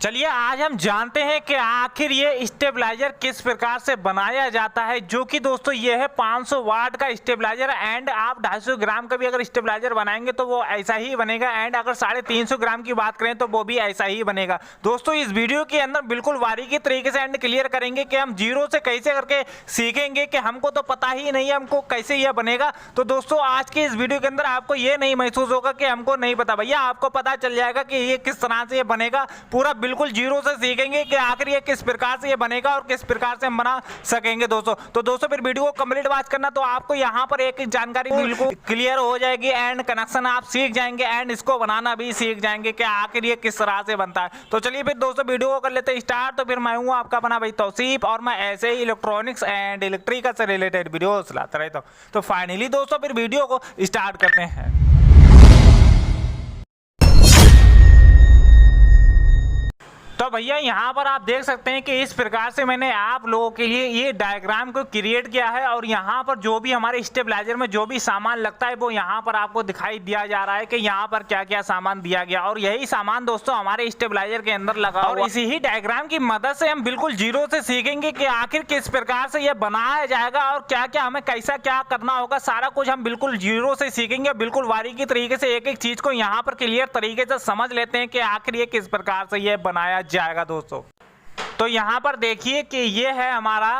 चलिए आज हम जानते हैं कि आखिर ये स्टेबलाइजर किस प्रकार से बनाया जाता है, जो कि दोस्तों ये है 500 वाट का स्टेबलाइजर। एंड आप 250 ग्राम का भी अगर स्टेबलाइजर बनाएंगे तो वो ऐसा ही बनेगा। एंड अगर 350 ग्राम की बात करें तो वो भी ऐसा ही बनेगा। दोस्तों इस वीडियो के अंदर बिल्कुल बारीकी तरीके से एंड क्लियर करेंगे कि हम जीरो से कैसे करके सीखेंगे, कि हमको तो पता ही नहीं है हमको कैसे यह बनेगा। तो दोस्तों आज के इस वीडियो के अंदर आपको ये नहीं महसूस होगा कि हमको नहीं पता, भैया आपको पता चल जाएगा कि ये किस तरह से ये बनेगा। पूरा बिल्कुल जीरो से सीखेंगे कि आखिर ये किस प्रकार से ये बनेगा और किस प्रकार से हम बना सकेंगे दोस्तों। तो दोस्तों फिर वीडियो को कंप्लीट वॉच करना, तो आपको यहाँ पर एक जानकारी बिल्कुल क्लियर हो जाएगी एंड कनेक्शन आप सीख जाएंगे एंड इसको बनाना भी सीख जाएंगे कि आखिर ये किस तरह से बनता है। तो चलिए फिर दोस्तों वीडियो को कर लेते हैं स्टार्ट। तो फिर मैं हूँ आपका बना भाई तौसीफ, और मैं ऐसे ही इलेक्ट्रॉनिक्स एंड इलेक्ट्रिकल से रिलेटेड वीडियो लाता रहता हूँ। तो फाइनली दोस्तों फिर वीडियो को स्टार्ट करते हैं। तो भैया यहाँ पर आप देख सकते हैं कि इस प्रकार से मैंने आप लोगों के लिए ये डायग्राम को क्रिएट किया है, और यहाँ पर जो भी हमारे स्टेबलाइजर में जो भी सामान लगता है वो यहाँ पर आपको दिखाई दिया जा रहा है कि यहाँ पर क्या क्या सामान दिया गया, और यही सामान दोस्तों हमारे स्टेबलाइजर के अंदर लगा और इसी ही डायग्राम की मदद से हम बिल्कुल जीरो से सीखेंगे कि आखिर किस प्रकार से यह बनाया जाएगा और क्या क्या हमें कैसा क्या करना होगा। सारा कुछ हम बिल्कुल जीरो से सीखेंगे, बिल्कुल बारीकी तरीके से एक एक चीज को यहाँ पर क्लियर तरीके से समझ लेते हैं कि आखिर ये किस प्रकार से यह बनाया जाएगा दोस्तों। तो यहां पर देखिए कि ये है हमारा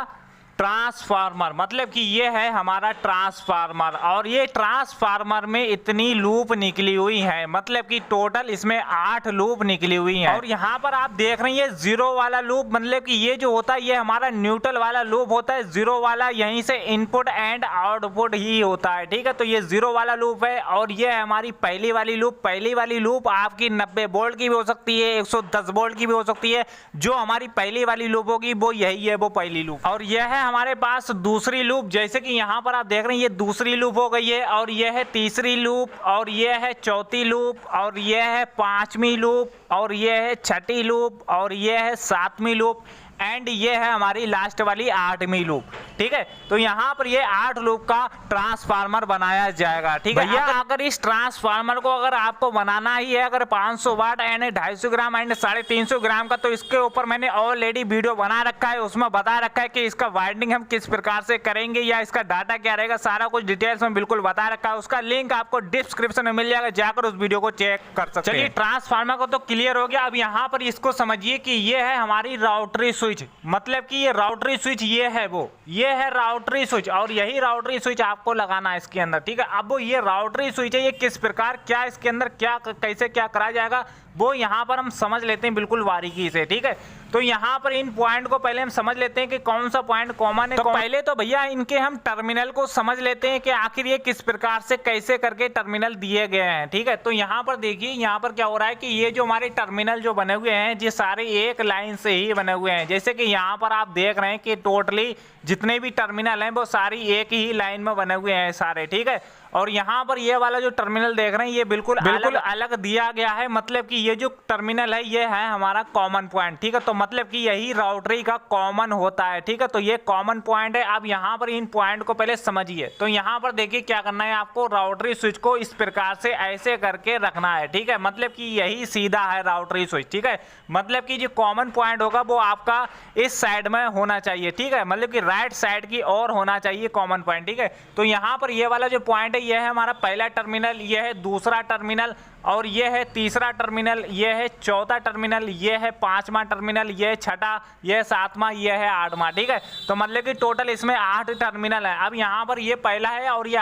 ट्रांसफार्मर, मतलब कि ये है हमारा ट्रांसफार्मर, और ये ट्रांसफार्मर में इतनी लूप निकली हुई है, मतलब कि टोटल इसमें 8 लूप निकली हुई है। और यहाँ पर आप देख रहे हैं जीरो वाला लूप, मतलब कि ये जो होता है ये हमारा न्यूट्रल वाला लूप होता है। जीरो वाला यहीं से इनपुट एंड आउटपुट ही होता है, ठीक है। तो ये जीरो वाला लूप है, और ये है हमारी पहली वाली लूप। पहली वाली लूप आपकी 90 वोल्ट की भी हो सकती है, 110 वोल्ट की भी हो सकती है। जो हमारी पहली वाली लूप होगी वो यही है, वो पहली लूप। और यह है हमारे पास दूसरी लूप, जैसे कि यहां पर आप देख रहे हैं ये दूसरी लूप हो गई है, और यह है तीसरी लूप, और यह है चौथी लूप, और यह है पांचवी लूप, और यह है छठी लूप, और यह है सातवीं लूप, एंड ये है हमारी लास्ट वाली 8वीं लूप, ठीक है। तो यहाँ पर ये 8 लूप का ट्रांसफार्मर बनाया जाएगा, ठीक है भैया। अगर इस ट्रांसफार्मर को अगर आपको बनाना ही है, अगर 500 वाट एंड 250 ग्राम एंड 350 ग्राम का, तो इसके ऊपर मैंने ऑलरेडी वीडियो बना रखा है, उसमें बता रखा है कि इसका वाइंडिंग हम किस प्रकार से करेंगे या इसका डाटा क्या रहेगा, सारा कुछ डिटेल्स में बिल्कुल बता रखा है। उसका लिंक आपको डिस्क्रिप्शन में मिल जाएगा, जाकर उस वीडियो को चेक कर सकते हैं। चलिए ट्रांसफार्मर को तो क्लियर हो गया। अब यहाँ पर इसको समझिए कि ये है हमारी राउटरी स्विच, मतलब कि ये राउटरी स्विच ये है, वो ये है राउटरी स्विच, और यही राउटरी स्विच आपको लगाना है इसके अंदर, ठीक है। अब वो ये राउटरी स्विच है, ये किस प्रकार क्या इसके अंदर क्या कैसे क्या करा जाएगा वो यहाँ पर हम समझ लेते हैं बिल्कुल बारीकी से, ठीक है। तो यहाँ पर इन पॉइंट को पहले हम समझ लेते हैं कि कौन सा पॉइंट कॉमन है। तो पहले तो भैया इनके हम टर्मिनल को समझ लेते हैं कि आखिर ये किस प्रकार से कैसे करके टर्मिनल दिए गए हैं, ठीक है। तो यहाँ पर देखिए यहाँ पर क्या हो रहा है कि ये जो हमारे टर्मिनल जो बने हुए हैं ये सारे एक लाइन से ही बने हुए हैं। जैसे कि यहाँ पर आप देख रहे हैं कि टोटली जितने भी टर्मिनल हैं वो सारी एक ही लाइन में बने हुए हैं सारे, ठीक है। और यहाँ पर ये वाला जो टर्मिनल देख रहे हैं ये बिल्कुल अलग दिया गया है, मतलब कि ये जो टर्मिनल है ये है हमारा कॉमन पॉइंट, ठीक है। तो मतलब कि यही राउटरी का कॉमन होता है, ठीक है। तो ये कॉमन पॉइंट है। अब यहाँ पर इन पॉइंट को पहले समझिए। तो यहाँ पर देखिए क्या करना है, आपको राउटरी स्विच को इस प्रकार से ऐसे करके रखना है, ठीक है। मतलब कि यही सीधा है राउटरी स्विच, ठीक है। मतलब कि जो कॉमन पॉइंट होगा वो आपका इस साइड में होना चाहिए, ठीक है। मतलब कि राइट साइड की ओर होना चाहिए कॉमन पॉइंट, ठीक है। तो यहाँ पर ये वाला जो पॉइंट है ये है हमारा पहला टर्मिनल, ये है दूसरा टर्मिनल, और ये है तीसरा टर्मिनल, ये है चौथा टर्मिनल, ये है पांचवा टर्मिनल, ये है छठा, ये है सातवां, ये है आठवां, ठीक है। तो मतलब कि टोटल इसमें 8 टर्मिनल है। अब यहाँ पर ये पहला है और ये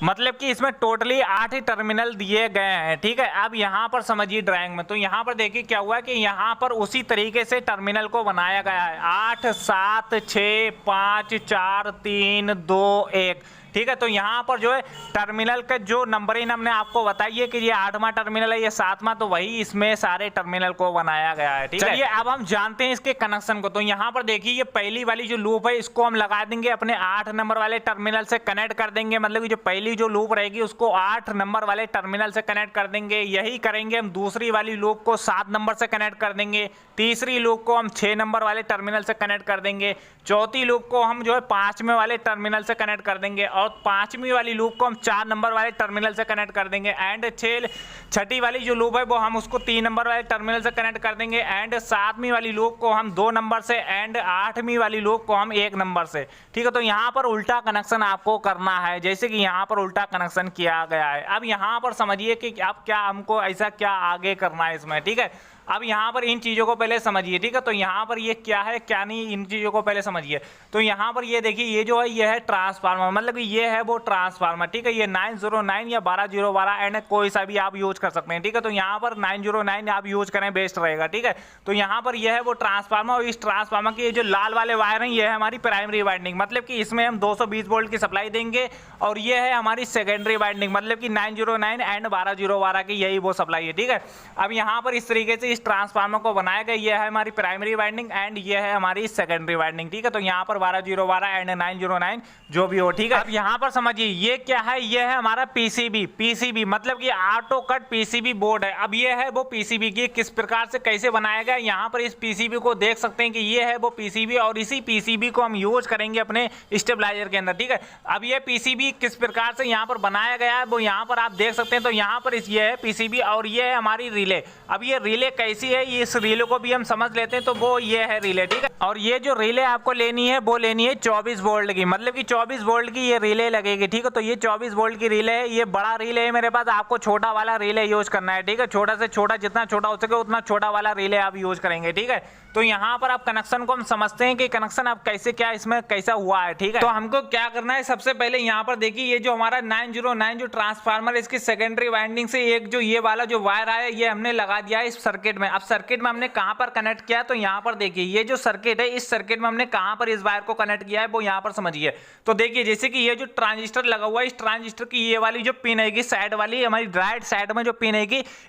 मतलब कि इसमें टोटली 8 ही टर्मिनल दिए गए हैं, ठीक है। अब यहाँ पर समझिए ड्राइंग में, तो यहाँ पर देखिए क्या हुआ है कि यहाँ पर उसी तरीके से टर्मिनल को बनाया गया है। 8 7 6 5 4 3 2 1, ठीक है। तो यहाँ पर जो है टर्मिनल का जो नंबरिंग हमने आपको बताइए कि ये 8वां टर्मिनल है, ये 7वां, तो वही इसमें सारे टर्मिनल को बनाया गया है, ठीक है। चलिए अब हम जानते हैं इसके कनेक्शन को। तो यहाँ पर देखिए ये पहली वाली जो लूप है इसको हम लगा देंगे अपने 8 नंबर वाले टर्मिनल से कनेक्ट कर देंगे, मतलब कि जो पहली जो लूप रहेगी उसको 8 नंबर वाले टर्मिनल से कनेक्ट कर देंगे। यही करेंगे हम दूसरी वाली लूप को 7 नंबर से कनेक्ट कर देंगे, तीसरी लूप को हम 6 नंबर वाले टर्मिनल से कनेक्ट कर देंगे, चौथी लूप को हम जो है 5वें वाले टर्मिनल से कनेक्ट कर देंगे, और और 5वीं वाली लूप को हम 4 नंबर वाले टर्मिनल से कनेक्ट कर देंगे एंड 6ठी वाली जो लूप है वो हम उसको 3 नंबर वाले टर्मिनल से कनेक्ट कर देंगे एंड 7वीं वाली लूप को हम 2 नंबर से एंड 8वीं वाली लूप को हम 1 नंबर से। ठीक है, तो यहाँ पर उल्टा कनेक्शन आपको करना है, जैसे कि यहाँ पर उल्टा कनेक्शन किया गया है। अब यहाँ पर समझिए कि अब क्या हमको ऐसा क्या आगे करना है इसमें। ठीक है, अब यहाँ पर इन चीज़ों को पहले समझिए। ठीक है, तो यहाँ पर ये क्या है क्या नहीं, इन चीज़ों को पहले समझिए। तो यहाँ पर ये देखिए, ये जो है ये है ट्रांसफार्मर, मतलब कि ये है वो ट्रांसफार्मर। ठीक है, ये 909 या 12012 एंड कोई सा भी आप यूज कर सकते हैं। ठीक है, तो यहाँ पर 909 आप यूज करें बेस्ट रहेगा। ठीक है, तो यहाँ पर यह है वो ट्रांसफार्मर और इस ट्रांसफार्मर के जो लाल वाले वायर हैं ये है हमारी प्राइमरी वाइंडिंग, मतलब कि इसमें हम 220 वोल्ट की सप्लाई देंगे और ये है हमारी सेकेंडरी वाइंडिंग, मतलब कि 909 एंड 12012 की यही वो सप्लाई है। ठीक है, अब यहाँ पर इस तरीके से इस ट्रांसफार्मर को बनाया गया, ये है हमारी प्राइमरी वाइंडिंग एंड ये है हमारी सेकेंडरी वाइंडिंग। ठीक है, तो यहाँ पर 12012 एंड 909 जो भी हो। ठीक है, अब यहाँ पर समझिए ये क्या है, ये है हमारा पीसीबी मतलब कि ऑटो कट पीसीबी बोर्ड है। अब ये है वो पीसीबी की किस प्रकार से कैसे बनाया गया, यहाँ पर इस पीसीबी को देख सकते हैं कि ये है वो पीसीबी और इसी पीसीबी को हम यूज करेंगे अपने स्टेबलाइजर के अंदर। ठीक है, अब ये पीसीबी किस प्रकार से यहाँ पर बनाया गया है वो यहाँ पर आप देख सकते हैं। तो यहाँ पर ये है पीसीबी और ये है हमारी रिले। अब ये रिले कैसी है, इस रिले को भी हम समझ लेते हैं। तो वो ये है रिले। ठीक है, और ये जो रिले आपको लेनी है वो लेनी है 24 वोल्ट की, मतलब कि 24 वोल्ट की ये रिले लगेगी। ठीक है, तो ये 24 वोल्ट की रिले है, ये बड़ा रिले है मेरे पास, आपको छोटा वाला रिले यूज करना है। ठीक है, छोटा से छोटा, जितना छोटा हो सके उतना छोटा वाला रिले आप यूज करेंगे। ठीक है, तो यहाँ पर आप कनेक्शन को हम समझते हैं कि कनेक्शन आप कैसे क्या इसमें कैसा हुआ है। ठीक है, तो हमको क्या करना है, सबसे पहले यहाँ पर देखिए ये जो हमारा 909 जो ट्रांसफार्मर इसकी सेकेंडरी वाइंडिंग से एक जो ये वाला जो वायर आया ये हमने लगा दिया है इस सर्किट में। अब सर्किट में हमने कहां पर कनेक्ट किया, तो यहां पर देखिए ये जो सर्किट है इस सर्किट में हमने कहां पर इस वायर को कनेक्ट किया है वो यहां पर समझिए। तो देखिए जैसे कि ये जो ट्रांजिस्टर लगा हुआ है, इस ट्रांजिस्टर की ये वाली जो पिन है साइड वाली हमारी राइट साइड में जो पिन है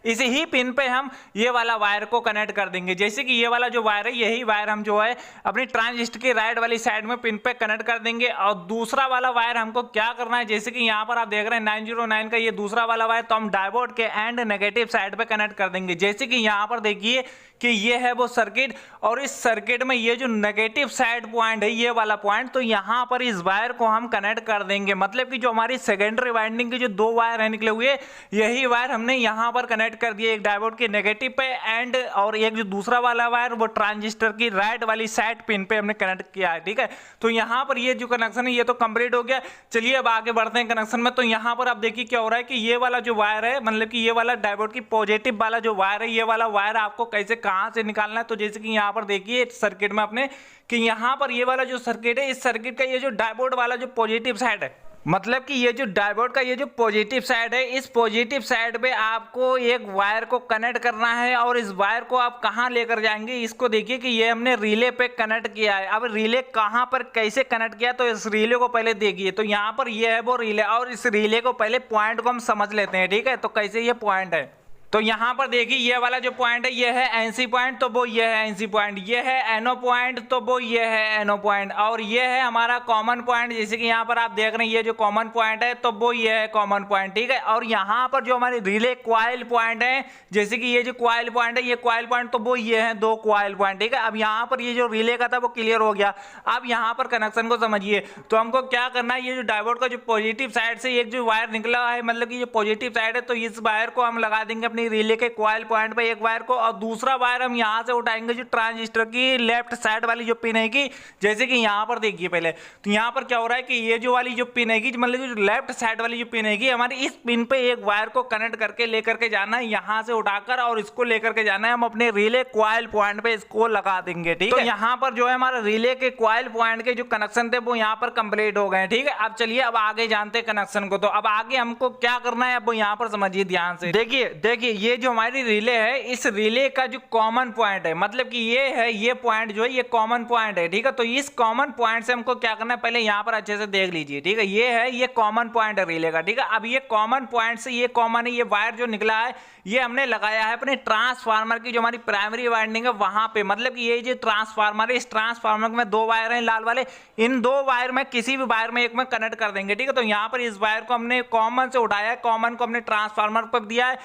इसी ही पिन पे हम ये वाला वायर को कनेक्ट कर देंगे। जैसे कि ये वाला जो वायर है यही वायर हम जो है अपनी ट्रांजिस्टर की राइट वाली साइड में पिन पे कनेक्ट कर देंगे। और दूसरा वाला वायर हमको क्या करना है, जैसे कि यहाँ पर आप देख रहे हैं 909 का ये दूसरा वाला वायर, तो हम डायोड के एंड नेगेटिव साइड पे कनेक्ट कर देंगे। जैसे कि यहाँ पर देखिए कि ये है वो सर्किट और इस सर्किट में ये जो नेगेटिव साइड पॉइंट है ये वाला पॉइंट, तो यहाँ पर इस वायर को हम कनेक्ट कर देंगे। मतलब कि जो हमारी सेकेंडरी वाइंडिंग के जो 2 वायर है निकले हुए यही वायर हमने यहाँ पर कनेक्ट कर दिए, एक डायोड के नेगेटिव पे एंड और एक जो दूसरा वाला वायर वो ट्रांजिस्टर की राइट वाली साइड पिन पे हमने कनेक्ट किया है। ठीक है, तो यहाँ पर ये जो कनेक्शन है ये तो कंप्लीट हो गया। चलिए अब आगे बढ़ते हैं कनेक्शन में। तो यहाँ पर आप देखिए क्या हो रहा है कि ये वाला जो वायर है, मतलब कि ये वाला डायोड की पॉजिटिव वाला जो वायर है, ये वाला वायर आपको कैसे कहां से निकालना है। तो जैसे कि यहाँ पर देखिए सर्किट में अपने कि यहाँ पर ये वाला जो सर्किट है इस सर्किट का ये जो डायोड वाला जो पॉजिटिव साइड है, मतलब कि ये जो डायोड का ये जो पॉजिटिव साइड है इस पॉजिटिव साइड पे आपको एक वायर को कनेक्ट करना है। और इस वायर को आप कहां लेकर जाएंगे, इसको देखिए कि ये हमने रिले पे कनेक्ट किया है। अब रिले कहां पर कैसे कनेक्ट किया, तो इस रिले को पहले देखिए। तो यहाँ पर ये है वो रिले और इस रिले को पहले पॉइंट को हम समझ लेते हैं। ठीक है, तो कैसे ये पॉइंट है, तो यहाँ पर देखिए ये वाला जो पॉइंट है ये है एनसी पॉइंट, तो वो ये है एनसी पॉइंट, ये है एनओ पॉइंट, तो वो ये है एनओ पॉइंट, और ये है हमारा कॉमन पॉइंट। जैसे कि यहाँ पर आप देख रहे हैं ये जो कॉमन पॉइंट है तो वो ये है कॉमन पॉइंट। ठीक है, और यहाँ पर जो हमारे रिले क्वाइल पॉइंट है, जैसे कि ये जो क्वाइल पॉइंट है ये क्वाइल पॉइंट, तो वो ये है 2 क्वाइल पॉइंट। ठीक है, अब यहाँ पर ये जो रिले का था वो क्लियर हो गया। अब यहाँ पर कनेक्शन को समझिए। तो हमको क्या करना है, ये जो डायोड का जो पॉजिटिव साइड से एक जो वायर निकला है, मतलब कि जो पॉजिटिव साइड है, तो इस वायर को हम लगा देंगे अपनी रिले के क्वाइल पॉइंट पे एक वायर को, और दूसरा वायर हम यहां से उठाएंगे जो ट्रांजिस्टर की लेफ्ट साइड वाली जो पिन है की। जैसे कि यहां पर देखिए पहले, तो यहां पर क्या हो रहा है कि ये जो वाली जो पिन है, मतलब जो लेफ्ट साइड वाली जो पिन है हमारी, इस पिन पे एक वायर को कनेक्ट करके लेकर के जाना है यहां से उठाकर, और इसको लेकर के जाना है हम अपने रिले क्वाइल पॉइंट पे इसको लगा देंगे। ठीक है, तो यहां पर जो है हमारा रिले के क्वाइल पॉइंट के जो कनेक्शन थे वो यहां पर कंप्लीट हो गए। ठीक है, अब चलिए अब आगे जानते हैं कनेक्शन को। तो अब आगे हमको क्या करना है, अब यहां पर समझिए ध्यान से। देखिए ये जो हमारी रिले है इस रिले का जो कॉमन पॉइंट है, मतलब कि ये है ये पॉइंट जो है ये कॉमन पॉइंट है। ठीक है, तो इस कॉमन पॉइंट से हमको क्या करना है, पहले यहां पर अच्छे से देख लीजिए। ठीक है, ये है ये कॉमन पॉइंट है रिले का। ठीक है, अब ये कॉमन पॉइंट से ये कॉमन है, ये वायर जो निकला है ये हमने लगाया है अपने ट्रांसफार्मर की जो हमारी प्राइमरी वाइंडिंग है वहां पे। मतलब कि ये जो ट्रांसफार्मर है इस ट्रांसफार्मर में 2 वायर हैं लाल वाले, इन 2 वायर में किसी भी वायर में एक में कनेक्ट कर देंगे। ठीक है, तो यहाँ पर इस वायर को हमने कॉमन से उठाया है, कॉमन को हमने ट्रांसफार्मर पर दिया है,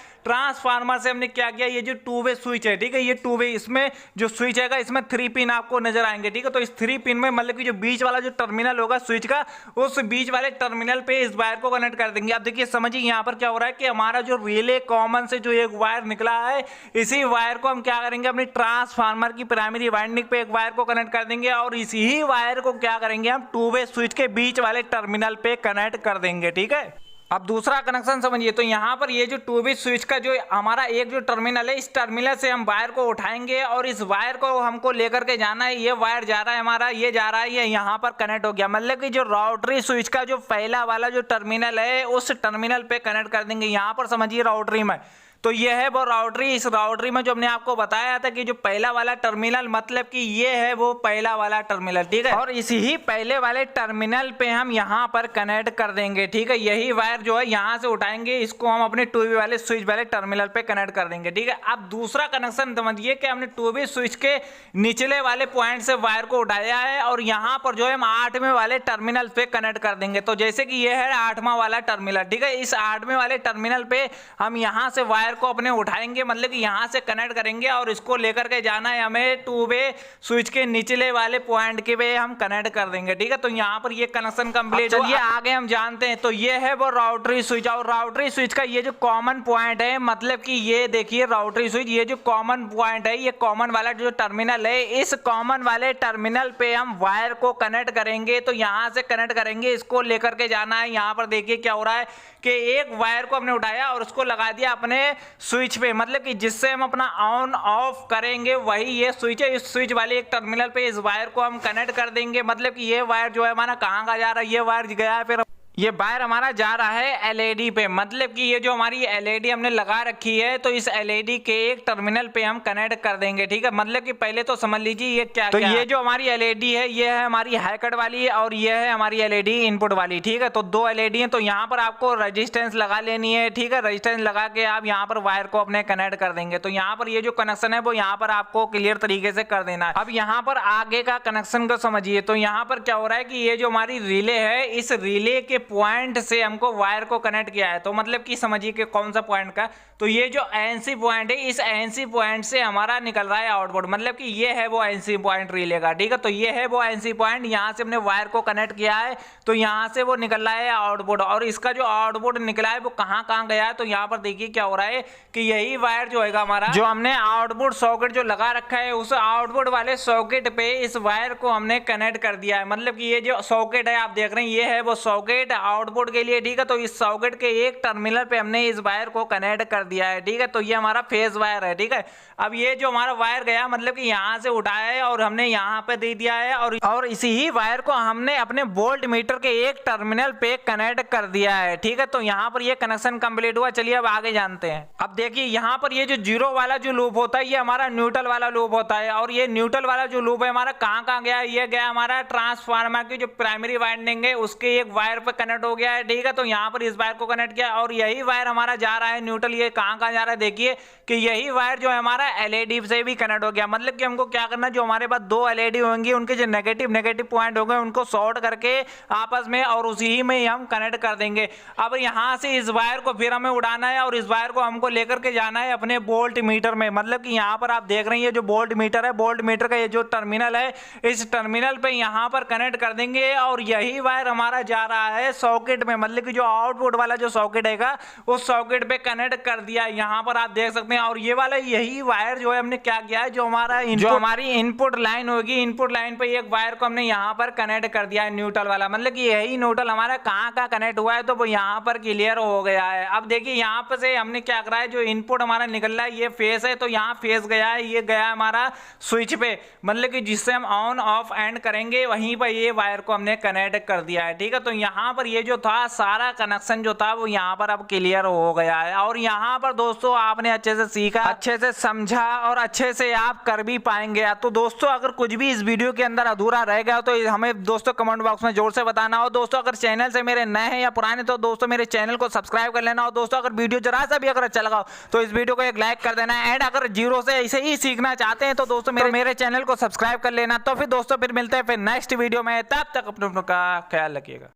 ट्रांसफार्मर से हमने क्या किया, ये जो 2 वे स्विच है, ठीक है, ये 2 वे, इसमें जो स्विच है इसमें 3 पिन आपको नजर आएंगे, ठीक है। तो इस 3 पिन में मतलब कि जो बीच वाला जो टर्मिनल होगा स्विच का, उस बीच वाले टर्मिनल पे इस वायर को कनेक्ट कर देंगे। अब देखिए समझिए यहाँ पर क्या हो रहा है कि हमारा जो रिले कॉमन से जो एक वायर निकला है, इसी वायर को हम क्या करेंगे, अपनी ट्रांसफार्मर की प्राइमरी वाइंडिंग पे एक वायर को कनेक्ट कर देंगे और इसी ही वायर को क्या करेंगे, हम 2 वे स्विच के बीच वाले टर्मिनल पे कनेक्ट कर देंगे, ठीक है। अब दूसरा कनेक्शन समझिए, तो यहाँ पर ये जो 2 वे स्विच का जो हमारा एक जो टर्मिनल है, इस टर्मिनल से हम वायर को उठाएंगे और इस वायर को हमको लेकर के जाना है। ये वायर जा रहा है हमारा, ये जा रहा है, ये यहाँ पर कनेक्ट हो गया। मतलब कि जो राउटरी स्विच का जो पहला वाला जो टर्मिनल है, उस टर्मिनल पे कनेक्ट कर देंगे। यहाँ पर समझिए राउटरी में, तो ये है वो राउटरी। इस राउटरी में जो हमने आपको बताया था कि जो पहला वाला टर्मिनल, मतलब कि ये है वो पहला वाला टर्मिनल, ठीक है। और इसी ही पहले वाले टर्मिनल पे हम यहाँ पर कनेक्ट कर देंगे, ठीक है। यही वायर जो है यहाँ से उठाएंगे, इसको हम अपने 2 वे वाले स्विच वाले टर्मिनल पे कनेक्ट कर देंगे, ठीक है। अब दूसरा कनेक्शन समझिए कि हमने 2 वे स्विच के निचले वाले पॉइंट से वायर को उठाया है और यहाँ पर जो है हम 8वें वाले टर्मिनल पे कनेक्ट कर देंगे। तो जैसे कि ये है 8वां वाला टर्मिनल, ठीक है। इस 8वें वाले टर्मिनल पे हम यहाँ से वायर को अपने उठाएंगे, मतलब कि यहां से कनेक्ट करेंगे और इसको लेकर के जाना है हमें 2 वे स्विच के निचले वाले पॉइंट के पे हम कनेक्ट कर देंगे, ठीक है। तो यहां पर ये कनेक्शन कंप्लीट। चलिए आगे हम जानते हैं। तो ये है वो राउटरी स्विच, और राउटरी स्विच का ये जो कॉमन पॉइंट है, मतलब कि ये देखिए राउटरी स्विच, ये जो कॉमन पॉइंट है, ये कॉमन वाला जो टर्मिनल है, इस कॉमन वाले टर्मिनल पे हम वायर को कनेक्ट करेंगे। तो यहां से कनेक्ट करेंगे, इसको लेकर के जाना है। यहां पर देखिए क्या हो रहा है कि एक वायर को हमने उठाया और उसको लगा दिया अपने स्विच पे, मतलब कि जिससे हम अपना ऑन ऑफ करेंगे वही ये स्विच है। इस स्विच वाले एक टर्मिनल पे इस वायर को हम कनेक्ट कर देंगे। मतलब कि ये वायर जो है हमारा कहाँ का जा रहा है, ये वायर गया है, फिर ये वायर हमारा जा रहा है एलईडी पे। मतलब कि ये जो हमारी एलईडी हमने लगा रखी है, तो इस एलईडी के एक टर्मिनल पे हम कनेक्ट कर देंगे, ठीक है। मतलब कि पहले तो समझ लीजिए ये क्या, तो ये जो हमारी एलईडी है, ये है हमारी हाई कट वाली और ये है हमारी एलईडी इनपुट वाली, ठीक है। तो 2 एलईडी है। तो यहाँ पर आपको रेजिस्टेंस लगा लेनी है, ठीक है। रेजिस्टेंस लगा के आप यहाँ पर वायर को अपने कनेक्ट कर देंगे। तो यहाँ पर ये जो कनेक्शन है वो यहाँ पर आपको क्लियर तरीके से कर देना है। अब यहाँ पर आगे का कनेक्शन को समझिए। तो यहाँ पर क्या हो रहा है कि ये जो हमारी रिले है, इस रिले के पॉइंट से हमको वायर को कनेक्ट किया है। तो मतलब कि समझिए कि कौन सा पॉइंट का, तो ये जो एनसी पॉइंट है, इस एनसी पॉइंट से हमारा निकल रहा है आउटपुट। मतलब कि ये है वो एनसी पॉइंट रिले का, ठीक है। तो ये है वो एनसी पॉइंट, यहाँ से हमने वायर को कनेक्ट किया है, तो यहाँ से वो निकल रहा है आउटपुट। और इसका जो आउटपुट निकला है वो कहाँ कहाँ गया है, तो यहाँ पर देखिए क्या हो रहा है कि यही वायर जो है हमारा, जो हमने आउटपुट सॉकेट जो लगा रखा है, उस आउटपुट वाले सॉकेट पे इस वायर को हमने कनेक्ट कर दिया है। मतलब कि ये जो सॉकेट है आप देख रहे हैं, ये है वो सॉकेट आउटपुट के लिए, ठीक है। तो इस सॉकेट के एक टर्मिनल पे हमने इस वायर को कनेक्ट कर दिया है, ठीक है। तो ये हमारा फेज वायर है, ठीक है। अब ये जो हमारा वायर गया, मतलब कि यहाँ से उठाया है और हमने यहाँ पे दे दिया है, और इसी ही वायर को हमने अपने वोल्ट मीटर के एक टर्मिनल पे कनेक्ट कर दिया है, ठीक है। तो यहाँ पर ये कनेक्शन कंप्लीट हुआ। चलिए अब आगे जानते हैं। अब देखिए यहाँ पर ये जो 0 वाला जो लूप होता है, ये हमारा न्यूट्रल वाला लूप होता है। और ये न्यूट्रल वाला जो लूप है हमारा कहाँ कहाँ गया है, ये गया हमारा ट्रांसफार्मर की जो प्राइमरी वाइंडिंग है, उसके एक वायर पे कनेक्ट हो गया है, ठीक है। तो यहाँ पर इस वायर को कनेक्ट किया और यही वायर हमारा जा रहा है न्यूट्रल। ये कहाँ कहाँ जा रहा है, देखिए कि यही वायर जो है हमारा एलईडी से भी कनेक्ट हो गया। मतलब कि हमको क्या करना है, जो हमारे पास 2 एलईडी होंगी, उनके जो नेगेटिव पॉइंट होंगे, उनको शॉर्ट करके आपस में और उसी में हम कनेक्ट कर देंगे। अब यहाँ से इस वायर को फिर हमें उड़ाना है और इस वायर को हमको लेकर के जाना है अपने वोल्ट मीटर में। मतलब कि यहाँ पर आप देख रहे हैं ये जो वोल्ट मीटर है, वोल्ट मीटर का ये जो टर्मिनल है, इस टर्मिनल पे यहाँ पर कनेक्ट कर देंगे और यही वायर हमारा जा रहा है सॉकेट में। मतलब कि जो आउटपुट वाला जो सॉकेट है, उस सॉकेट पे कनेक्ट कर दिया यहाँ पर आप देख सकते हैं। और ये वाला यही वायर जो है हमने क्या किया है, जो हमारी इनपुट लाइन होगी, इनपुट लाइन पे एक वायर को हमने यहाँ पर कनेक्ट कर दिया है न्यूट्रल वाला। मतलब कि यही न्यूट्रल हमारा कहाँ कहाँ कनेक्ट हुआ है, तो वो यहाँ पर क्लियर हो गया है। अब देखिए यहाँ पर से हमने क्या करा है, जो इनपुट हमारा निकल रहा है ये फेस है, तो यहाँ फेस गया है, ये गया हमारा स्विच पे। मतलब कि जिससे हम ऑन ऑफ एंड करेंगे, वहीं पर ये वायर को हमने कनेक्ट कर दिया है, ठीक है। तो यहाँ पर ये जो था सारा कनेक्शन जो था वो यहाँ पर अब क्लियर हो गया है। और यहाँ पर दोस्तों आपने अच्छे से सीखा, अच्छे से समझा और अच्छे से आप कर भी पाएंगे। तो दोस्तों अगर कुछ भी इस वीडियो के अंदर अधूरा रह गया तो हमें दोस्तों कमेंट बॉक्स में जोर से बताना। और दोस्तों अगर चैनल से मेरे नए हैं या पुराने, तो दोस्तों मेरे चैनल को सब्सक्राइब कर लेना। और दोस्तों अगर वीडियो जरा सा भी अगर अच्छा लगा तो इस वीडियो को एक लाइक कर देना। एंड अगर जीरो से ऐसे ही सीखना चाहते हैं तो दोस्तों मेरे चैनल को सब्सक्राइब कर लेना। तो फिर दोस्तों फिर मिलते हैं फिर नेक्स्ट वीडियो में, तब तक अपने का ख्याल रखिएगा।